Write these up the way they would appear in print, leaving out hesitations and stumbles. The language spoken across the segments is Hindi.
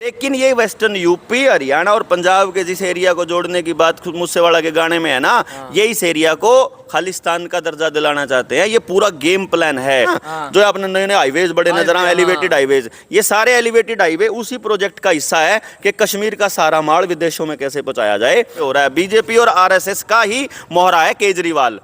लेकिन ये वेस्टर्न यूपी, हरियाणा और पंजाब के जिस एरिया को जोड़ने की बात मूसेवाला के गाने में है ना, ये इस एरिया को खालिस्तान का दर्जा दिलाना चाहते हैं। ये पूरा गेम प्लान है। जो आपने नए नए हाईवेज बड़े नजर आए, एलिवेटेड हाईवेज, ये सारे एलिवेटेड हाईवे उसी प्रोजेक्ट का हिस्सा है कि कश्मीर का सारा माल विदेशों में कैसे पहुंचाया जाए। हो रहा है बीजेपी और आरएसएस का ही मोहरा है केजरीवाल।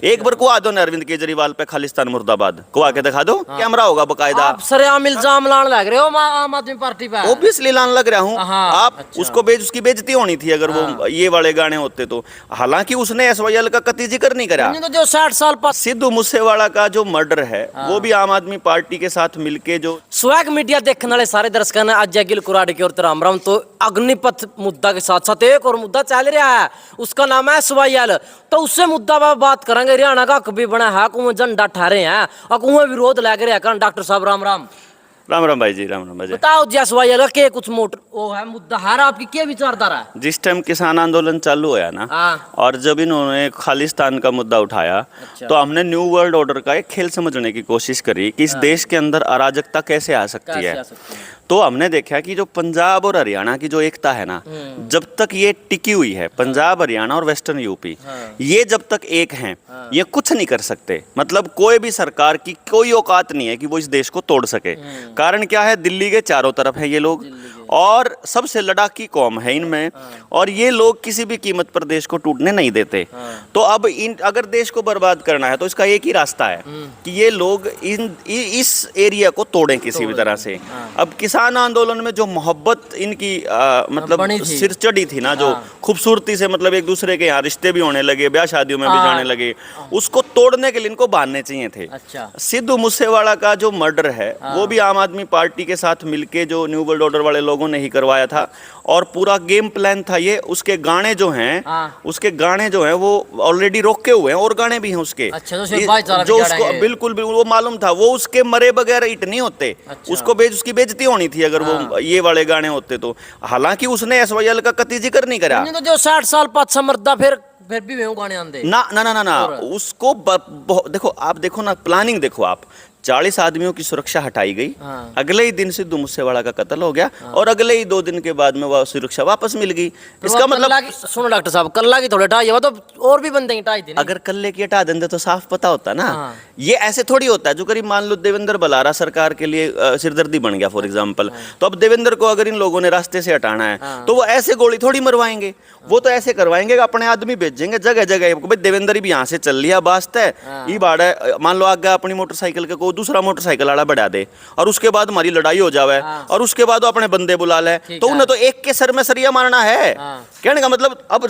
एक बार कुआ दो ना अरविंद केजरीवाल पे खालिस्तान मुर्दाबाद, कुआ के दिखा दो, कैमरा होगा बकायदा। सरेआम इल्जाम लाने लग रहे हो आम आदमी पार्टी पे। ऑब्वियसली लान लग रहा हूँ। आप उसको उसकी बेइज्जती होनी थी अगर वो ये वाले गाने होते तो। हालांकि उसने एसवाईएल का कतई जिक्र नहीं करा। तो जो 60 साल सिद्धू मूसेवाला का जो मर्डर है वो भी आम आदमी पार्टी के साथ मिलके जो स्वैग मीडिया देखने वाले सारे दर्शकों ने आज गिल कुराड़ी की ओर राम राम। तो अग्निपथ मुद्दा के साथ साथ एक और मुद्दा चल रहा है, उसका नाम है एसवाईएल। तो उससे मुद्दा पर बात करेंगे। हरियाणा का कभी बना है, कुएं झंडा ठहरे हैं और कुएं विरोध लग रहे हैं। डॉक्टर साहब राम राम। राम राम भाई जी, राम राम भाई जी। बताओ एसवाईएल के कुछ मोटर वो है मुद्दा है, आपकी क्या विचारधारा है? जिस टाइम किसान आंदोलन चालू होया ना, और जब इन्होंने खालिस्तान का मुद्दा उठाया, तो हमने न्यू वर्ल्ड ऑर्डर का एक खेल समझने की कोशिश करी कि इस देश के अंदर अराजकता कैसे आ सकती है। तो हमने देखा कि जो पंजाब और हरियाणा की जो एकता है ना, जब तक ये टिकी हुई है, पंजाब हरियाणा और वेस्टर्न यूपी, ये जब तक एक हैं, ये कुछ नहीं कर सकते। मतलब कोई भी सरकार की कोई औकात नहीं है कि वो इस देश को तोड़ सके। कारण क्या है, दिल्ली के चारों तरफ है ये लोग और सबसे लड़ाकी कौम है इनमें, और ये लोग किसी भी कीमत पर देश को टूटने नहीं देते। तो अब अगर देश को बर्बाद करना है तो इसका एक ही रास्ता है कि ये लोग इस एरिया को तोड़ें किसी भी तरह से। अब किसान आंदोलन में जो मोहब्बत इनकी मतलब सिर चढ़ी थी ना, जो खूबसूरती से मतलब एक दूसरे के यहाँ रिश्ते भी होने लगे, ब्याह शादियों में भी जाने लगे, उसको तोड़ने के लिए इनको बांधने चाहिए थे। सिद्धू मूसेवाला का जो मर्डर है वो भी आम आदमी पार्टी के साथ मिलके जो न्यू वर्ल्ड ऑर्डर वाले लोगों ने ही करवाया था, और पूरा गेम प्लान था ये। उसके गाने जो हैं वो ऑलरेडी रोके हुए हैं, और गाने भी हैं उसके। जो उसको बिल्कुल वो मालूम था, वो उसके मरे बगैर हिट नहीं होते। उसको उसकी बेइज्जती होनी थी अगर वो ये वाले गाने होते तो। हालांकि उसने एसवाईएल का कतई जिक्र नहीं करा। तो जो 60 साल पाछा मरदा फिर भी वे गाने आंदे ना ना ना ना, उसको देखो, आप देखो ना, प्लानिंग देखो आप। 40 आदमियों की सुरक्षा हटाई गई, अगले ही दिन सिद्धू मूसेवाला का कत्ल हो गया, और अगले ही 2 दिन के बाद में वह सुरक्षा वापस मिल गई। इसका मतलब सुनो डॉक्टर साहब, कल्ला की थोड़े हटाई तो और भी बंदे हटाई थी। अगर कल्ले की हटा देंगे तो साफ पता होता ना। ये ऐसे थोड़ी होता है जो करीब मान लो देवेंद्र बलारा सरकार के लिए सिरदर्दी बन गया फॉर एग्जाम्पल, तो अब देवेंद्र को अगर इन लोगों ने रास्ते से हटाना है तो वो ऐसे गोली थोड़ी मरवाएंगे। वो तो ऐसे करवाएंगे, अपने आदमी भेजेंगे जगह जगह। भाई देवेंद्र भी यहाँ से चल लिया बास्त है, ये बाड़ा मान लो आगे अपनी मोटरसाइकिल के को दूसरा मोटरसाइकिल वाला बढ़ा दे, और उसके बाद हमारी लड़ाई हो जावे, और उसके बाद वो अपने बंदे बुला ले, तो उन्हें तो एक के सर में सरिया मारना है। कहने का मतलब अब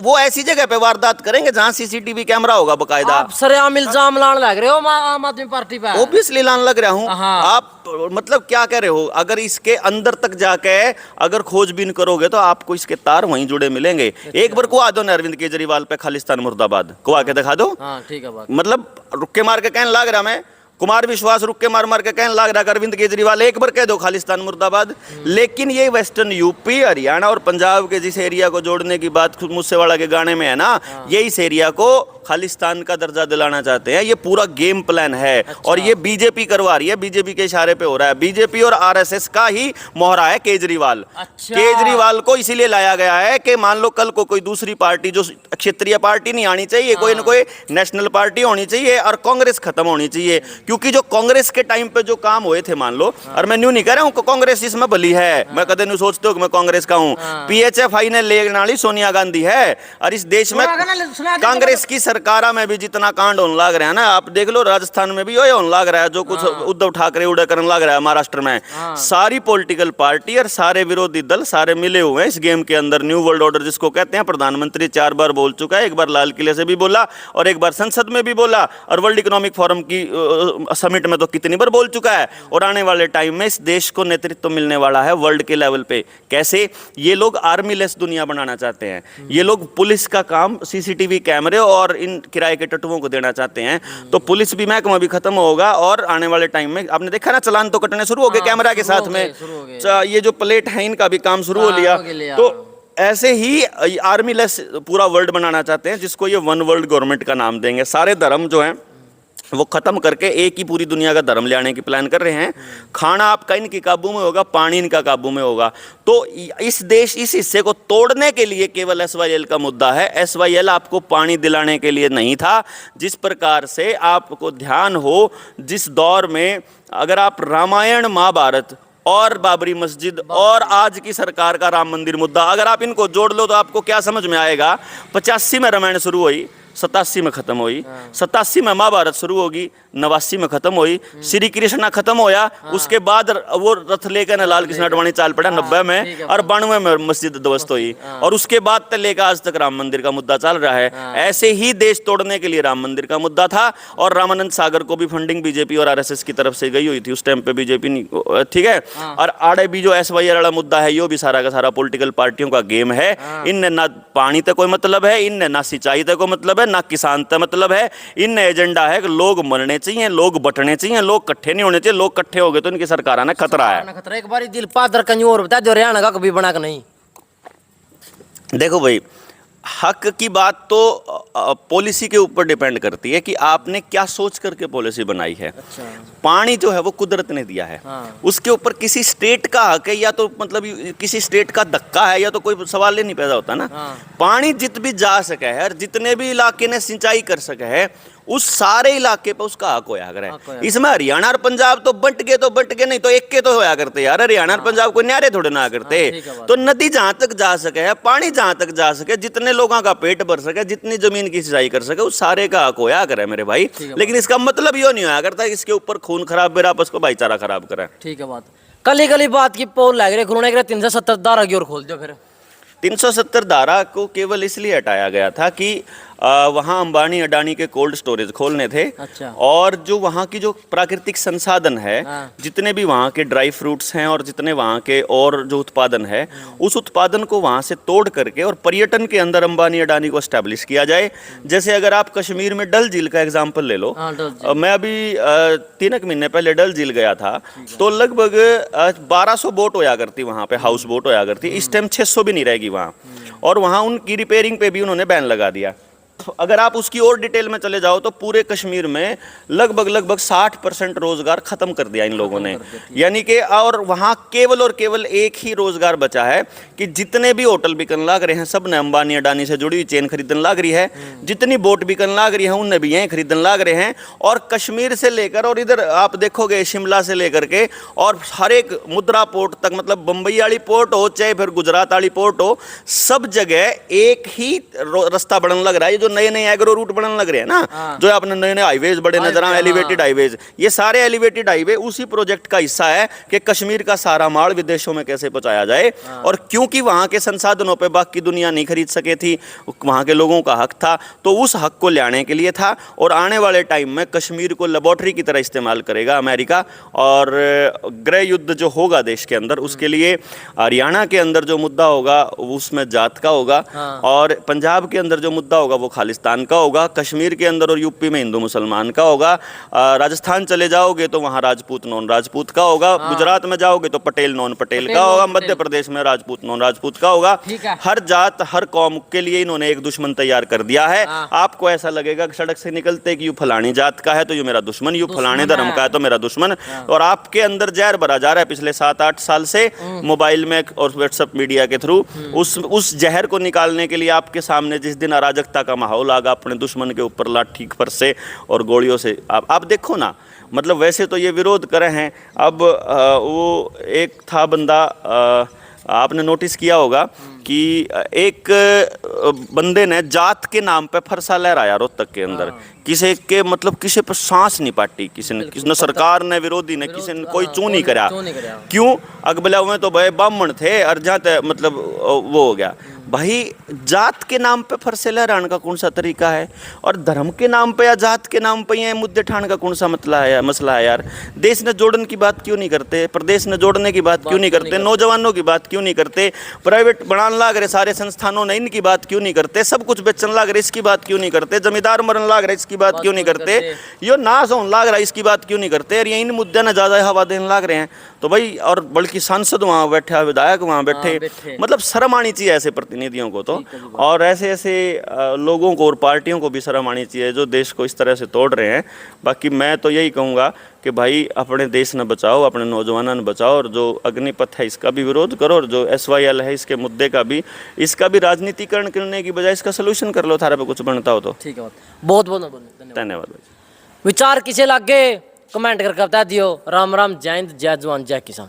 वो ऐसी जगह पे वारदात करेंगे जहां सीसीटीवी कैमरा होगा बकायदा। आप सरेआम इल्जाम लाने लग रहे हो आम आदमी पार्टी पे। ऑब्वियसली लाने लग रहा हूँ। आप मतलब क्या कह रहे हो, अगर इसके अंदर तक जाके अगर खोजबीन करोगे तो आपको इसके तार वहीं जुड़े मिलेंगे। एक बार कुआ दो ना अरविंद केजरीवाल पे खालिस्तान मुर्दाबाद, कुआ के दिखा दो। ठीक है बात। मतलब रुक के मार के कहने लग रहा मैं, कुमार विश्वास रुक के मार मार के कहने लग रहा है अरविंद केजरीवाल एक बार कह दो खालिस्तान मुर्दाबाद। लेकिन ये वेस्टर्न यूपी, हरियाणा और पंजाब के जिस एरिया को जोड़ने की बात मूसेवाला के गाने में है ना, ये इस एरिया को खालिस्तान का दर्जा दिलाना चाहते हैं। ये पूरा गेम प्लान है। और ये बीजेपी करवा रही है, बीजेपी के इशारे पे हो रहा है। बीजेपी और आरएसएस का ही मोहरा है केजरीवाल। केजरीवाल को इसीलिए लाया गया है कि मान लो कल को कोई दूसरी पार्टी, जो क्षेत्रीय पार्टी नहीं आनी चाहिए, कोई ना कोई नेशनल पार्टी होनी चाहिए, और कांग्रेस खत्म होनी चाहिए। क्योंकि जो कांग्रेस के टाइम पे जो काम हुए थे, मान लो, और मैं न्यू नहीं कह रहा हूँ कांग्रेस इसमें भली है, मैं कदे नहीं सोचते हो कि मैं कांग्रेस का हूँ। पीएचएफआई ने ले नाली सोनिया गांधी है, और इस देश में कांग्रेस की सरकार में भी जितना कांड होने लग रहा है ना, आप देख लो राजस्थान में भी ये होने लग रहा है, जो कुछ उद्धव ठाकरे उड़े करने लग रहा है महाराष्ट्र में। सारी पॉलिटिकल पार्टी और सारे विरोधी दल सारे मिले हुए हैं इस गेम के अंदर। न्यू वर्ल्ड ऑर्डर जिसको कहते हैं, प्रधानमंत्री 4 बार बोल चुका है, एक बार लाल किले से भी बोला और एक बार संसद में भी बोला, और वर्ल्ड इकोनॉमिक फोरम की समिट में तो कितनी बार बोल चुका है। और आने वाले टाइम में इस देश को नेतृत्व मिलने वाला है वर्ल्ड के लेवल पे। कैसे? ये लोग आर्मी लेस दुनिया बनाना चाहते हैं। ये लोग पुलिस का काम सीसीटीवी कैमरे और इन किराए के टटुओं को देना चाहते हैं। तो पुलिस भी महकमा भी खत्म होगा, और आने वाले टाइम में आपने देखा ना, चलान तो कटने शुरू हो गए कैमरा के साथ में। ये जो प्लेट है इनका भी काम शुरू हो लिया। तो ऐसे ही आर्मी लेस पूरा वर्ल्ड बनाना चाहते हैं, जिसको ये वन वर्ल्ड गवर्नमेंट का नाम देंगे। सारे धर्म जो हैं वो खत्म करके एक ही पूरी दुनिया का धर्म ले आने की प्लान कर रहे हैं। खाना आपका इनके काबू में होगा, पानी इनका काबू में होगा। तो इस देश इस हिस्से को तोड़ने के लिए केवल SYL का मुद्दा है। SYL आपको पानी दिलाने के लिए नहीं था। जिस प्रकार से आपको ध्यान हो, जिस दौर में अगर आप रामायण, महाभारत और बाबरी मस्जिद और आज की सरकार का राम मंदिर मुद्दा, अगर आप इनको जोड़ लो तो आपको क्या समझ में आएगा। 85 में रामायण शुरू हुई, 87 में खत्म हुई, 87 में महाभारत शुरू होगी, 89 में खत्म हुई, श्री कृष्णा खत्म होया, उसके बाद वो रथ लेकर लाल कृष्ण आडवाणी चाल पड़ा 90 में, और 92 में मस्जिद ध्वस्त हुई, और उसके बाद तक लेकर आज तक राम मंदिर का मुद्दा चल रहा है। ऐसे ही देश तोड़ने के लिए राम मंदिर का मुद्दा था, और रामानंद सागर को भी फंडिंग बीजेपी और RSS की तरफ से गई हुई थी उस टाइम पे, बीजेपी नहीं, ठीक है। और आड़े भी जो SYL वाला मुद्दा है, यो भी सारा का सारा पॉलिटिकल पार्टियों का गेम है। इनने ना पानी तक कोई मतलब है, इनने ना सिंचाई तक कोई मतलब है, ना किसान तक मतलब है। इन एजेंडा है कि लोग मरने चाहिए, लोग बटने चाहिए, लोग इकट्ठे नहीं होने चाहिए। लोग इकट्ठे हो गए तो इनकी सरकार आना खतरा है। खतरा एक बार दिल पादर कहीं और बता, जो हरियाणा का कभी बना कि नहीं। देखो भाई, हक की बात तो पॉलिसी के ऊपर डिपेंड करती है कि आपने क्या सोच करके पॉलिसी बनाई है। अच्छा। पानी जो है वो कुदरत ने दिया है, उसके ऊपर किसी स्टेट का हक है या तो मतलब किसी स्टेट का धक्का है या तो कोई सवाल ही नहीं पैदा होता ना। पानी जित भी जा सके है और जितने भी इलाके ने सिंचाई कर सके है, उस सारे इलाके पे उसका हक होया करे। इसमें हरियाणा और पंजाब तो बंट गए, नहीं तो एक के तो होया करते यार। हरियाणा और पंजाब को न्यारे थोड़े ना करते। तो नदी जहां तक जा सके है, पानी जहां तक जा सके, जितने लोगों का पेट भर सके, जितनी जमीन की सिंचाई कर सके, उस सारे का हक होया करे मेरे भाई। लेकिन इसका मतलब यो नहीं होया करता इसके ऊपर खून खराब मेरा आपस को भाईचारा खराब करे। ठीक है बात। कली बात की पोल लग रही, खुलने के 370 धारा की ओर खोल दो फिर। 370 धारा को केवल इसलिए हटाया गया था कि वहाँ अंबानी अडानी के कोल्ड स्टोरेज खोलने थे। अच्छा। और जो वहाँ की जो प्राकृतिक संसाधन है, जितने भी वहाँ के ड्राई फ्रूट्स हैं और जितने वहाँ के और जो उत्पादन है, उस उत्पादन को वहाँ से तोड़ करके और पर्यटन के अंदर अंबानी अडानी को एस्टेब्लिश किया जाए। जैसे अगर आप कश्मीर में डल झील का एग्जाम्पल ले लो, मैं अभी 3 महीने पहले डल झील गया था, तो लगभग 1200 बोट होया करती वहाँ पे, हाउस बोट होया करती। इस टाइम 600 भी नहीं रहेगी वहाँ, और वहाँ उनकी रिपेयरिंग पे भी उन्होंने बैन लगा दिया। अगर आप उसकी और डिटेल में चले जाओ तो पूरे कश्मीर में लगभग 60% रोजगार खत्म कर दिया इन लोगों ने। यानी कि और वहाँ केवल और केवल एक ही रोजगार बचा है कि जितने भी होटल बिकन लाग रहे हैं, सब ने अंबानी अडानी से जुड़ी हुई चेन खरीदन लाग रही है। जितनी बोट बिकन लाग रही है उनने भी यहीं खरीदन लाग रहे हैं। और कश्मीर से लेकर और इधर आप देखोगे शिमला से लेकर के और हर एक मुद्रा पोर्ट तक, मतलब बम्बई वाली पोर्ट हो चाहे फिर गुजरात वाली पोर्ट हो, सब जगह एक ही रास्ता बनने लग रहा है। जो नए एग्रो रूट बनने लग रहे हैं ना, जो आपने नए हाईवेज बड़े नजर आए, एलिवेटेड हाईवेज, ये सारे एलिवेटेड हाईवे उसी प्रोजेक्ट का हिस्सा है कि कश्मीर का सारा माल विदेशों में कैसे पहुंचाया जाए। और क्योंकि वहां के संसाधनों पे बाकी दुनिया नहीं खरीद सके थी, वहां के लोगों का हक था, तो उस हक को लाने के लिए था। और आने वाले टाइम में कश्मीर को लेबोरेटरी की तरह इस्तेमाल करेगा अमेरिका, और गृह युद्ध जो होगा देश के अंदर, उसके लिए हरियाणा के अंदर जो मुद्दा होगा उसमें जात का होगा, और पंजाब के अंदर जो मुद्दा होगा वो खालिस्तान का होगा, कश्मीर के अंदर और यूपी में हिंदू मुसलमान का होगा। राजस्थान चले जाओगे तो वहाँ राजपूत नॉन राजपूत का होगा, गुजरात में जाओगे तो पटेल नॉन पटेल का होगा, मध्य प्रदेश में राजपूत नॉन राजपूत का होगा। हर जात हर कौम के लिए इन्होंने एक दुश्मन तैयार कर दिया है। आपको ऐसा लगेगा कि सड़क से निकलते कि यू फलानी जात का है तो यू मेरा दुश्मन, यू फलाने धर्म का है तो मेरा दुश्मन, और आपके अंदर जहर भरा जा रहा है पिछले 7-8 साल से मोबाइल में और व्हाट्सएप मीडिया के थ्रू। उस जहर को निकालने के लिए आपके सामने जिस दिन अराजकता का माहौल आगा, अपने दुश्मन के ऊपर लाठी पर से और गोलियों से आप देखो ना, मतलब वैसे तो ये विरोध करे हैं। अब वो एक था बंदा, आपने नोटिस किया होगा कि एक बंदे ने जात के नाम पे फरसा लहराया रोहतक के अंदर, किसी के मतलब किसी पर सांस नहीं पाटी, किसी ने सरकार ने, विरोधी ने, किसी ने कोई चू नहीं करा। क्यों? अगबला में तो भाई ब्राह्मण थे और जहाँ मतलब वो हो गया। भाई जात के नाम पे फरसे लहराने का कौन सा तरीका है, और धर्म के नाम पे या जात के नाम पे ये मुद्दे ठान का कौन सा मसला है यार। देश ने जोड़ने की बात क्यों नहीं करते, प्रदेश ने जोड़ने की बात क्यों नहीं करते, नौजवानों की बात क्यों नहीं करते, प्राइवेट बनाने लाग रहे सारे संस्थानों ने इनकी बात क्यों नहीं करते, सब कुछ बेचने लाग रहे इसकी बात क्यों नहीं करते, जमींदार मरने लाग रहे इसकी बात क्यों नहीं करते, यो नाश होने लाग रहा है इसकी बात क्यों नहीं करते, और ये इन मुद्दे ने ज़्यादा हवा देने लाग रहे हैं। तो भाई, और बल्कि सांसद वहाँ बैठा, विधायक वहाँ बैठे, बैठे। मतलब शर्म आनी चाहिए ऐसे प्रतिनिधियों को तो, और ऐसे ऐसे लोगों को और पार्टियों को भी शर्म आनी चाहिए जो देश को इस तरह से तोड़ रहे हैं। बाकी मैं तो यही कहूँगा कि भाई अपने देश न बचाओ, अपने नौजवानों ने बचाओ, और जो अग्निपथ है इसका भी विरोध करो, और जो SYL है इसके मुद्दे का भी, इसका भी राजनीतिकरण करने की बजाय इसका सोल्यूशन कर लो, थारे पे कुछ बनता हो तो। ठीक है, बहुत बहुत धन्यवाद। धन्यवाद भाई। विचार किसे लग गए कमेंट करके बता दियो। राम राम, जय हिंद, जय जवान, जय किसान।